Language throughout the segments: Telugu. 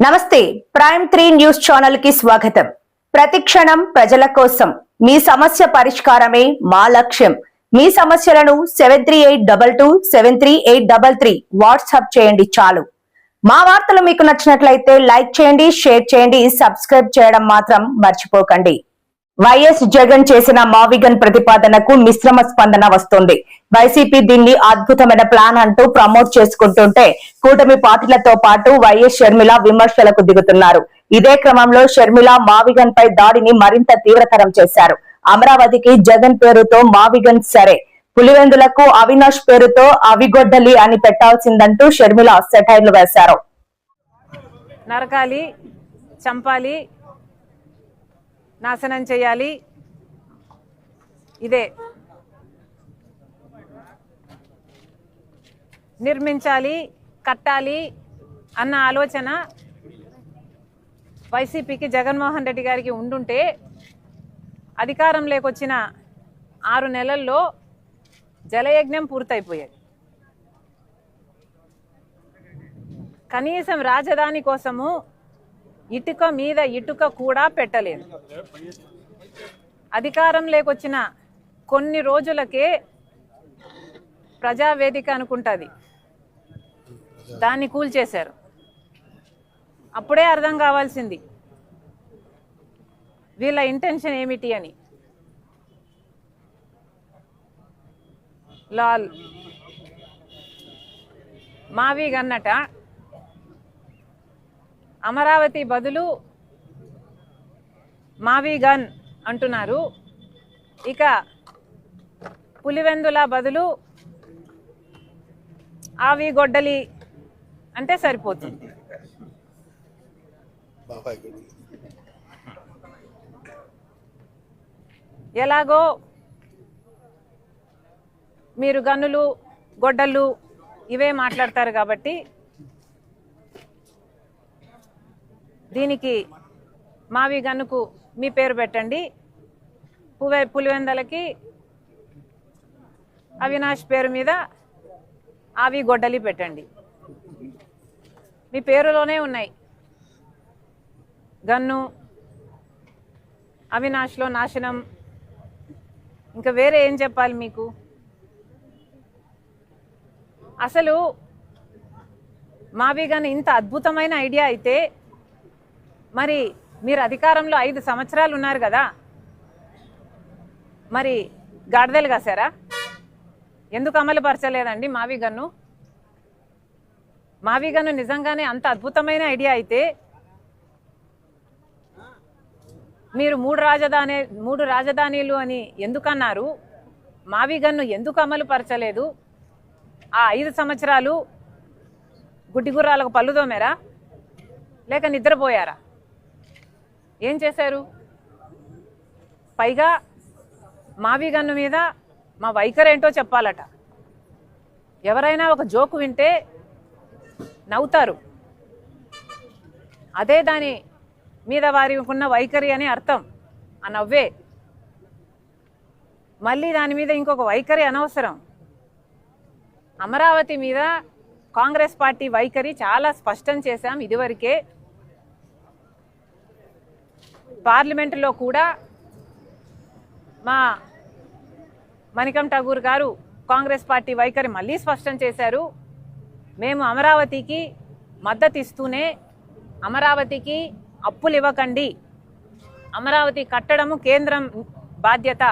నమస్తే ప్రైమ్ 3 న్యూస్ ఛానల్ కి స్వాగతం. ప్రతిక్షణం ప్రజల కోసం మీ సమస్య పరిష్కారమే మా లక్ష్యం. మీ సమస్యలను 7382273833 వాట్సాప్ చేయండి చాలు. మా వార్తలు మీకు నచ్చినట్లయితే లైక్ చేయండి, షేర్ చేయండి, సబ్స్క్రైబ్ చేయడం మాత్రం మర్చిపోకండి. వైఎస్ జగన్ చేసిన మావిగన్ ప్రతిపాదనకు మిశ్రమ స్పందన వస్తుంది. వైసీపీ దీన్ని అద్భుతమైన ప్లాన్ అంటూ ప్రమోట్ చేసుకుంటుంటే కూటమి పార్టీలతో పాటు వైఎస్ షర్మిల విమర్శలకు దిగుతున్నారు. ఇదే క్రమంలో షర్మిల మావిగన్ పై దాడిని మరింత తీవ్రతరం చేశారు. అమరావతికి జగన్ పేరుతో మావిగన్ సరే, పులివెందులకు అవినాష్ పేరుతో అవిగొడ్డలి అని పెట్టాల్సిందంటూ షర్మిల సెటైర్లు వేశారు. నరకాలి, చంపాలి, నాశనం చేయాలి, ఇదే నిర్మించాలి, కట్టాలి అన్న ఆలోచన వైసీపీకి జగన్మోహన్ రెడ్డి గారికి ఉండుంటే అధికారంలోకి వచ్చిన 6 నెలల్లో జలయజ్ఞం పూర్తయిపోయేది. కనీసం రాజధాని కోసము ఇటుక మీద ఇటుక కూడా పెట్టలేదు. అధికారం లేకొచ్చిన కొన్ని రోజులకే ప్రజావేదిక అనుకుంటుంది, దాన్ని కూల్చేశారు. అప్పుడే అర్థం కావాల్సింది వీళ్ళ ఇంటెన్షన్ ఏమిటి అని. లాల్ మావిగన్నట అమరావతి బదులు మావిగన్ అంటున్నారు. ఇక పులివెందుల బదులు ఆవిగొడ్డలి అంటే సరిపోతుంది. ఎలాగో మీరు గన్నులు, గొడ్డళ్ళు ఇవే మాట్లాడతారు కాబట్టి దీనికి మావిగన్నుకు మీ పేరు పెట్టండి, పులివెందలకి అవినాష్ పేరు మీద ఆవిగొడ్డలి పెట్టండి. మీ పేరులోనే ఉన్నాయి గన్ను, అవినాష్లో నాశనం, ఇంకా వేరే ఏం చెప్పాలి మీకు? అసలు మావిగన్ ఇంత అద్భుతమైన ఐడియా అయితే మరి మీరు అధికారంలో 5 సంవత్సరాలు ఉన్నారు కదా, మరి గాడిదలు కాసారా? ఎందుకు అమలు పరచలేదండి మావిగన్ను? మావిగన్ను నిజంగానే అంత అద్భుతమైన ఐడియా అయితే మీరు 3 రాజధానిలు అని ఎందుకన్నారు? మావిగన్ను ఎందుకు అమలు పరచలేదు? ఆ 5 సంవత్సరాలు గుడ్డిగుర్రాలకు పళ్ళు దోమారా లేక నిద్రపోయారా? ఏం చేశారు? పైగా మావిగన్ను మీద మా వైఖరి ఏంటో చెప్పాలట. ఎవరైనా ఒక జోకు వింటే నవ్వుతారు, అదే దాని మీద వారికి ఉన్న వైఖరి అని అర్థం. ఆ నవ్వే. మళ్ళీ దాని మీద ఇంకొక వైఖరి అనవసరం. అమరావతి మీద కాంగ్రెస్ పార్టీ వైఖరి చాలా స్పష్టం చేశాం ఇదివరకే. పార్లమెంటులో కూడా మా మణికం ఠాగూర్ గారు కాంగ్రెస్ పార్టీ వైఖరి మళ్ళీ స్పష్టం చేశారు. మేము అమరావతికి మద్దతు ఇస్తూనే అమరావతికి అప్పులు ఇవ్వకండి, అమరావతి కట్టడము కేంద్రం బాధ్యత,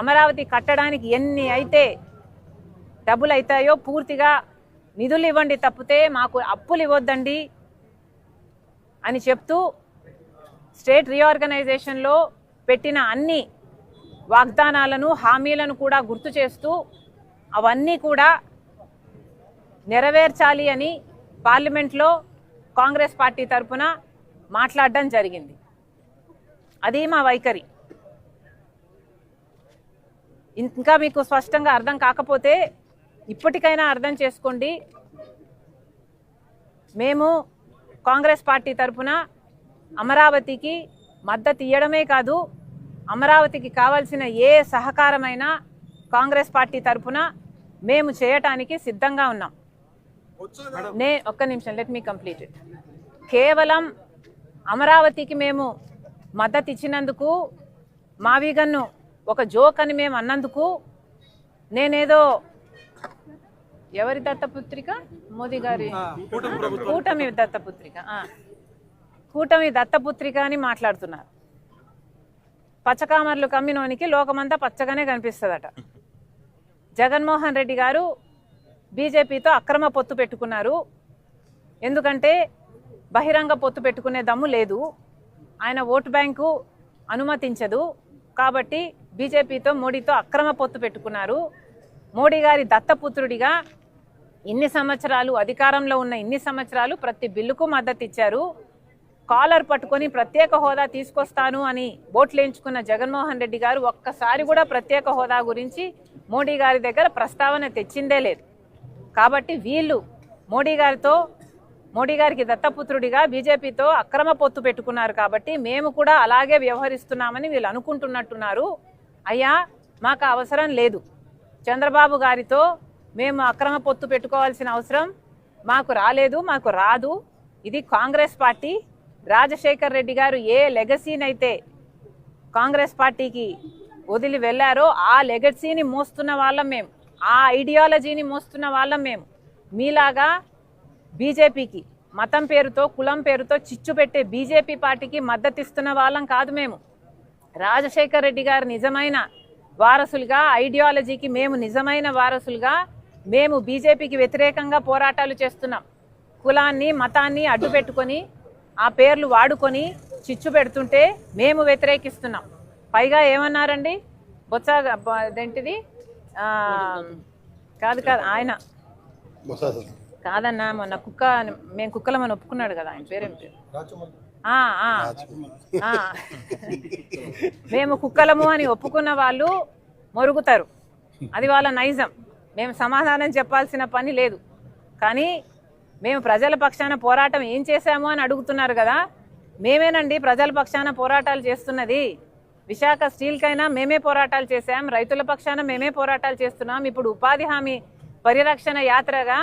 అమరావతి కట్టడానికి ఎన్ని అయితే డబ్బులు అవుతాయో పూర్తిగా నిధులు ఇవ్వండి తప్పితే మాకు అప్పులు ఇవ్వద్దండి అని చెప్తూ స్టేట్ రీఆర్గనైజేషన్లో పెట్టిన అన్ని వాగ్దానాలను, హామీలను కూడా గుర్తు చేస్తూ అవన్నీ కూడా నెరవేర్చాలి అని పార్లమెంట్లో కాంగ్రెస్ పార్టీ తరఫున మాట్లాడడం జరిగింది. అది మా వైఖరి. ఇంకా మీకు స్పష్టంగా అర్థం కాకపోతే ఇప్పటికైనా అర్థం చేసుకోండి. మేము కాంగ్రెస్ పార్టీ తరఫున అమరావతికి మద్దతు ఇవ్వడమే కాదు, అమరావతికి కావాల్సిన ఏ సహకారమైనా కాంగ్రెస్ పార్టీ తరఫున మేము చేయటానికి సిద్ధంగా ఉన్నాం. ఒక్క నిమిషం, లెట్ మీ కంప్లీట్ ఇట్. కేవలం అమరావతికి మేము మద్దతు ఇచ్చినందుకు, మావిగన్ను ఒక జోక్ అని మేము అన్నందుకు, నేనేదో ఎవరి దత్తపుత్రిక, మోదీ గారి కూటమి దత్తపుత్రిక, కూటమి దత్తపుత్రిక అని మాట్లాడుతున్నారు. పచ్చకామర్లు కమ్మినోనికి లోకమంతా పచ్చగానే కనిపిస్తుందట. జగన్మోహన్ రెడ్డి గారు బీజేపీతో అక్రమ పొత్తు పెట్టుకున్నారు. ఎందుకంటే బహిరంగ పొత్తు పెట్టుకునే దమ్ము లేదు, ఆయన ఓటు బ్యాంకు అనుమతించదు. కాబట్టి బీజేపీతో, మోడీతో అక్రమ పొత్తు పెట్టుకున్నారు. మోడీ గారి దత్తపుత్రుడిగా ఇన్ని సంవత్సరాలు అధికారంలో ఉన్న ఇన్ని సంవత్సరాలు ప్రతి బిల్లుకు మద్దతు ఇచ్చారు. కాలర్ పట్టుకొని ప్రత్యేక హోదా తీసుకొస్తాను అని ఓట్లేయించుకున్న జగన్మోహన్ రెడ్డి గారు ఒక్కసారి కూడా ప్రత్యేక హోదా గురించి మోడీ గారి దగ్గర ప్రస్తావన తెచ్చిందే లేదు. కాబట్టి వీళ్ళు మోడీ గారికి దత్తపుత్రుడిగా బీజేపీతో అక్రమ పొత్తు పెట్టుకున్నారు. కాబట్టి మేము కూడా అలాగే వ్యవహరిస్తున్నామని వీళ్ళు అనుకుంటున్నట్టున్నారు. అయ్యా, మాకు అవసరం లేదు. చంద్రబాబు గారితో మేము అక్రమ పొత్తు పెట్టుకోవాల్సిన అవసరం మాకు రాలేదు, మాకు రాదు. ఇది కాంగ్రెస్ పార్టీ. రాజశేఖర్ రెడ్డి గారు ఏ లెగసీనైతే కాంగ్రెస్ పార్టీకి వదిలి వెళ్ళారో ఆ లెగసీని మోస్తున్న వాళ్ళం మేము, ఆ ఐడియాలజీని మోస్తున్న వాళ్ళం మేము. మీలాగా బీజేపీకి మతం పేరుతో, కులం పేరుతో చిచ్చు పెట్టే బీజేపీ పార్టీకి మద్దతు ఇస్తున్న వాళ్ళం కాదు మేము. రాజశేఖర్ రెడ్డి గారు నిజమైన వారసులుగా, ఐడియాలజీకి మేము నిజమైన వారసులుగా మేము బీజేపీకి వ్యతిరేకంగా పోరాటాలు చేస్తున్నాం. కులాన్ని, మతాన్ని అడ్డు పెట్టుకొని ఆ పేర్లు వాడుకొని చిచ్చు పెడుతుంటే మేము వ్యతిరేకిస్తున్నాం. పైగా ఏమన్నారండి, బొత్స అదేంటిది కాదు ఆయన కాదన్నా, మొన్న మేము కుక్కలమని ఒప్పుకున్నాడు కదా, ఆయన పేరేంటి, మేము కుక్కలము అని ఒప్పుకున్న వాళ్ళు మొరుగుతారు. అది వాళ్ళ నైజం. మేము సమాధానం చెప్పాల్సిన పని లేదు. కానీ మేము ప్రజల పక్షాన పోరాటం ఏం చేశాము అని అడుగుతున్నారు కదా. మేమేనండి ప్రజల పక్షాన పోరాటాలు చేస్తున్నది. విశాఖ స్టీల్కైనా మేమే పోరాటాలు చేశాం, రైతుల పక్షాన మేమే పోరాటాలు చేస్తున్నాం. ఇప్పుడు ఉపాధి హామీ పరిరక్షణ యాత్రగా